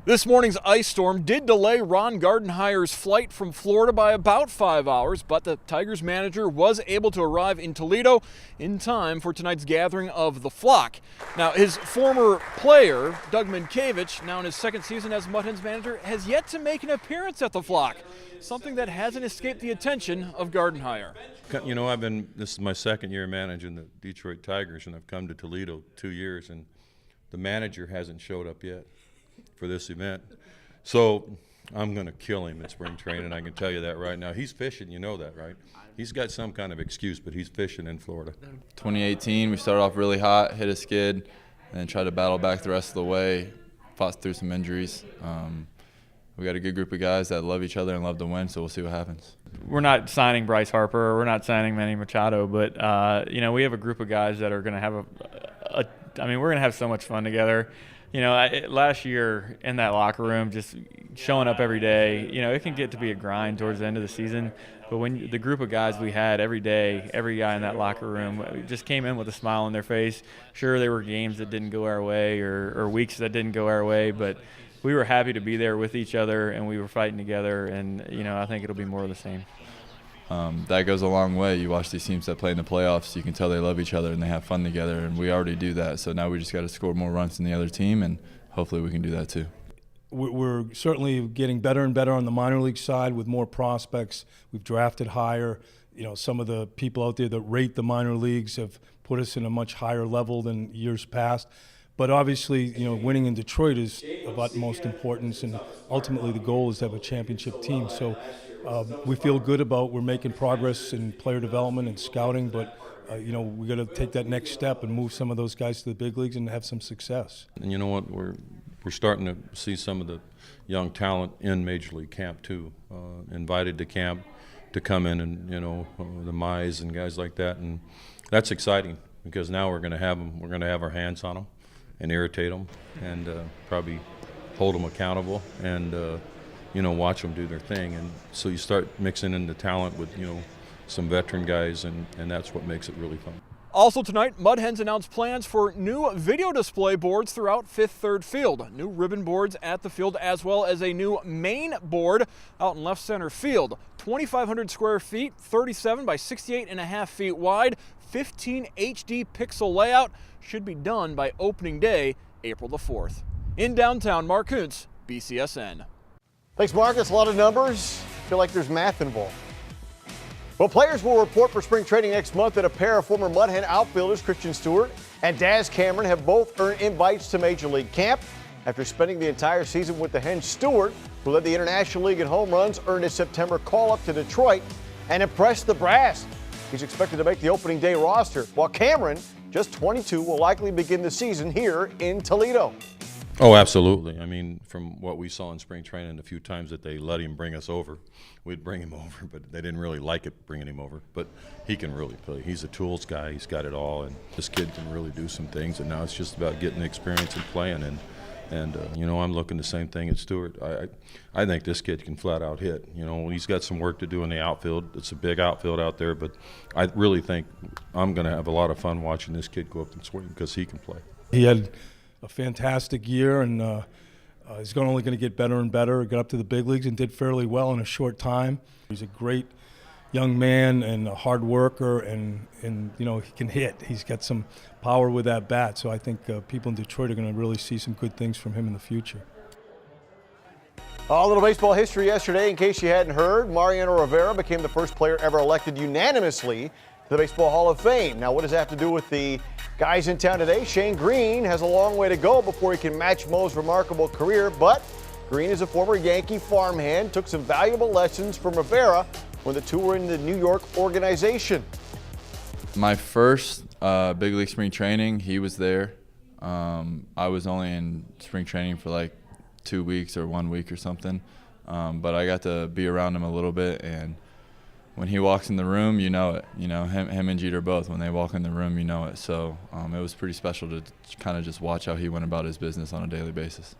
This morning's ice storm did delay Ron Gardenhire's flight from Florida by about 5 hours, but the Tigers manager was able to arrive in Toledo in time for tonight's gathering of the flock. Now, his former player, Doug Minkiewicz, now in his second season as Mud Hens manager, has yet to make an appearance at the flock, something that hasn't escaped the attention of Gardenhire. You know, this is my second year managing the Detroit Tigers, and I've come to Toledo 2 years, and the manager hasn't showed up yet for this event. So I'm going to kill him in spring training, I can tell you that right now. He's fishing, you know that, right? He's got some kind of excuse, but he's fishing in Florida. 2018, we started off really hot, hit a skid, and then tried to battle back the rest of the way, fought through some injuries. We got a good group of guys that love each other and love to win, so we'll see what happens. We're not signing Bryce Harper, or we're not signing Manny Machado, but you know, we have a group of guys that are going to have we're going to have so much fun together. You know, last year in that locker room, just showing up every day, you know, it can get to be a grind towards the end of the season. But when the group of guys we had every day, every guy in that locker room just came in with a smile on their face. Sure, there were games that didn't go our way or weeks that didn't go our way, but we were happy to be there with each other, and we were fighting together. And, you know, I think it'll be more of the same. That goes a long way. You watch these teams that play in the playoffs, you can tell they love each other and they have fun together, and we already do that. So now we just got to score more runs than the other team, and hopefully we can do that too. We're certainly getting better and better on the minor league side with more prospects. We've drafted higher. You know, some of the people out there that rate the minor leagues have put us in a much higher level than years past. But obviously, you know, winning in Detroit is of utmost importance, and ultimately the goal is to have a championship team. So we feel good about we're making progress in player development and scouting, but you know, we got to take that next step and move some of those guys to the big leagues and have some success. And you know what? We're starting to see some of the young talent in Major League camp too, invited to camp to come in, and you know, the Mize and guys like that, and that's exciting because now we're going to have them. We're going to have our hands on them and irritate them, and probably hold them accountable, and you know, watch them do their thing. And so you start mixing in the talent with, you know, some veteran guys, and that's what makes it really fun. Also tonight, Mud Hens announced plans for new video display boards throughout Fifth Third Field, new ribbon boards at the field, as well as a new main board out in left center field. 2,500 square feet, 37 by 68.5 feet wide, 15 HD pixel layout, should be done by opening day, April the 4th. In downtown, Mark Kuntz, BCSN. Thanks, Marcus. A lot of numbers. Feel like there's math involved. Well, players will report for spring training next month, and a pair of former Mud Hen outfielders, Christian Stewart and Daz Cameron, have both earned invites to Major League camp. After spending the entire season with the Hens, Stewart, who led the International League in home runs, earned his September call-up to Detroit and impressed the brass. He's expected to make the opening day roster, while Cameron, just 22, will likely begin the season here in Toledo. Oh, absolutely. I mean, from what we saw in spring training, a few times that they let him bring us over, we'd bring him over, but they didn't really like it bringing him over. But he can really play. He's a tools guy. He's got it all, and this kid can really do some things. And now it's just about getting the experience and playing. And you know, I'm looking the same thing at Stewart. I think this kid can flat out hit. You know, he's got some work to do in the outfield. It's a big outfield out there, but I really think I'm going to have a lot of fun watching this kid go up and swing because he can play. He had a fantastic year, and he's only going to get better and better. Got up to the big leagues and did fairly well in a short time. He's a great young man and a hard worker, and you know, he can hit. He's got some power with that bat, so I think people in Detroit are going to really see some good things from him in the future. A little baseball history yesterday, in case you hadn't heard. Mariano Rivera became the first player ever elected unanimously to the Baseball Hall of Fame. Now, what does that have to do with the guys in town today? Shane Green has a long way to go before he can match Mo's remarkable career, but Green is a former Yankee farmhand, took some valuable lessons from Rivera when the two were in the New York organization. My first big league spring training, he was there. I was only in spring training for like 2 weeks or 1 week or something, but I got to be around him a little bit, and when he walks in the room, you know it. You know, him and Jeter both, when they walk in the room, you know it. So it was pretty special to kind of just watch how he went about his business on a daily basis.